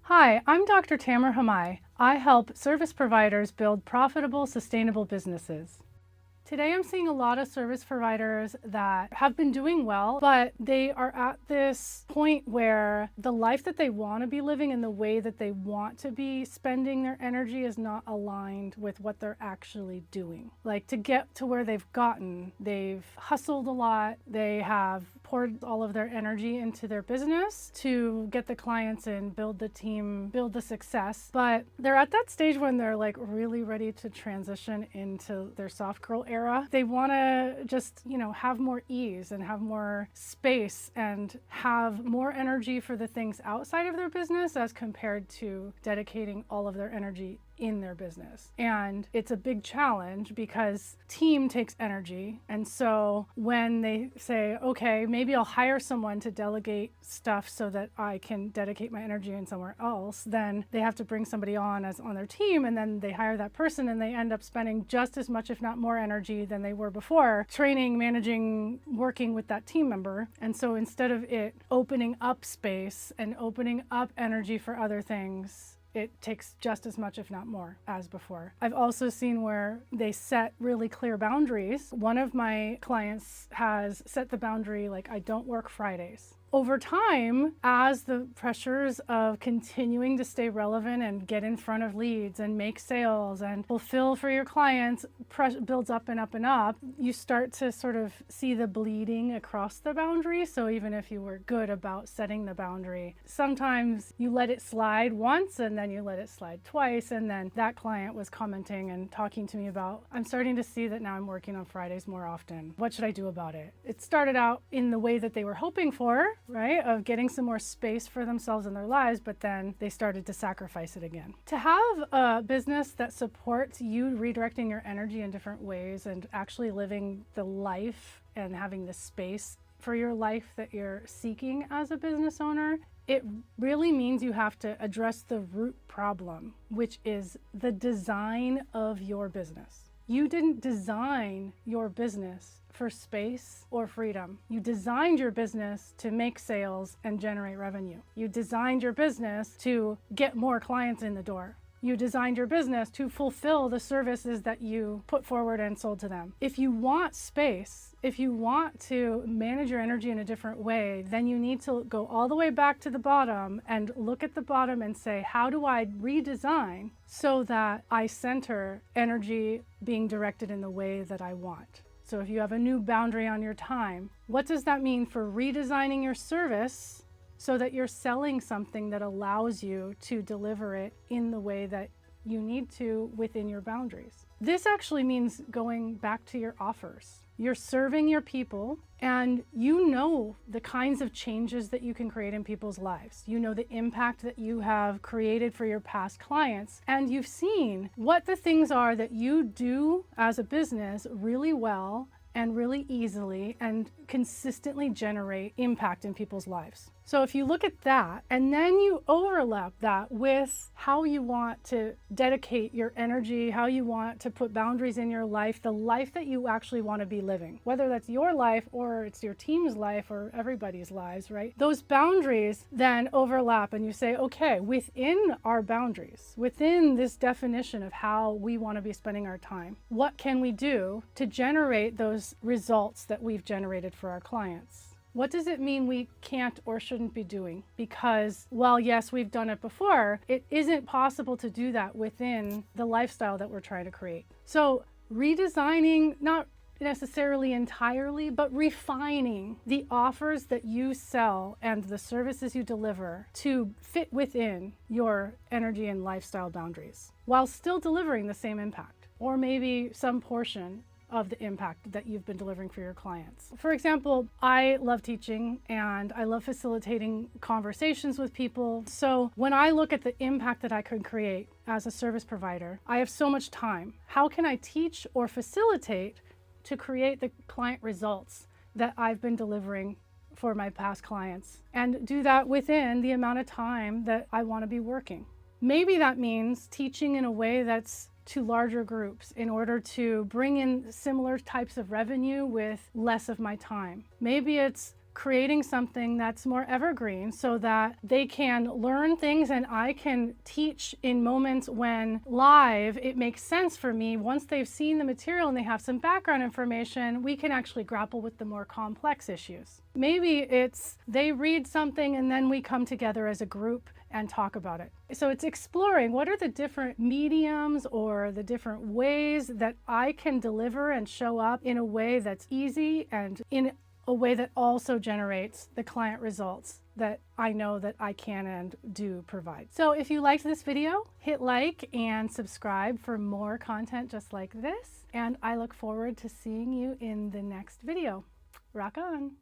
Hi, I'm Dr. Tamara Hamai. I help service providers build profitable, sustainable businesses. Today I'm seeing a lot of service providers that have been doing well, but they are at this point where the life that they want to be living and the way that they want to be spending their energy is not aligned with what they're actually doing. Like, to get to where they've gotten, they've hustled a lot, they have poured all of their energy into their business to get the clients in, build the team, build the success, but they're at that stage when they're like really ready to transition into their soft girl era. They want to just, have more ease and have more space and have more energy for the things outside of their business as compared to dedicating all of their energy in their business. And it's a big challenge because team takes energy. And so when they say, okay, maybe I'll hire someone to delegate stuff so that I can dedicate my energy in somewhere else, then they have to bring somebody on as on their team, and then they hire that person and they end up spending just as much, if not more energy than they were before, training, managing, working with that team member. And so instead of it opening up space and opening up energy for other things, it takes just as much, if not more, as before. I've also seen where they set really clear boundaries. One of my clients has set the boundary, like, I don't work Fridays. Over time, as the pressures of continuing to stay relevant and get in front of leads and make sales and fulfill for your clients builds up and up and up, you start to sort of see the bleeding across the boundary. So even if you were good about setting the boundary, sometimes you let it slide once and then you let it slide twice. And then that client was commenting and talking to me about, I'm starting to see that now I'm working on Fridays more often. What should I do about it? It started out in the way that they were hoping for, right, of getting some more space for themselves in their lives, but then they started to sacrifice it again. To have a business that supports you redirecting your energy in different ways and actually living the life and having the space for your life that you're seeking as a business owner, it really means you have to address the root problem, which is the design of your business. You didn't design your business for space or freedom. You designed your business to make sales and generate revenue. You designed your business to get more clients in the door. You designed your business to fulfill the services that you put forward and sold to them. If you want space, if you want to manage your energy in a different way, then you need to go all the way back to the bottom and look at the bottom and say, how do I redesign so that I center energy being directed in the way that I want? So if you have a new boundary on your time, what does that mean for redesigning your service so that you're selling something that allows you to deliver it in the way that you need to within your boundaries? This actually means going back to your offers. You're serving your people, and you know the kinds of changes that you can create in people's lives. You know the impact that you have created for your past clients, and you've seen what the things are that you do as a business really well and really easily and consistently generate impact in people's lives. So if you look at that and then you overlap that with how you want to dedicate your energy, how you want to put boundaries in your life, the life that you actually want to be living, whether that's your life or it's your team's life or everybody's lives, right? Those boundaries then overlap and you say, okay, within our boundaries, within this definition of how we want to be spending our time, what can we do to generate those results that we've generated for our clients? What does it mean we can't or shouldn't be doing? Because while yes, we've done it before, it isn't possible to do that within the lifestyle that we're trying to create. So redesigning, not necessarily entirely, but refining the offers that you sell and the services you deliver to fit within your energy and lifestyle boundaries while still delivering the same impact, or maybe some portion of the impact that you've been delivering for your clients. For example, I love teaching and I love facilitating conversations with people. So when I look at the impact that I could create as a service provider, I have so much time. How can I teach or facilitate to create the client results that I've been delivering for my past clients and do that within the amount of time that I want to be working? Maybe that means teaching in a way that's to larger groups in order to bring in similar types of revenue with less of my time. Maybe it's creating something that's more evergreen so that they can learn things and I can teach in moments when live it makes sense for me. Once they've seen the material and they have some background information, we can actually grapple with the more complex issues. Maybe it's they read something and then we come together as a group and talk about it. So it's exploring what are the different mediums or the different ways that I can deliver and show up in a way that's easy and in a way that also generates the client results that I know that I can and do provide. So if you liked this video, hit like and subscribe for more content just like this. And I look forward to seeing you in the next video. Rock on.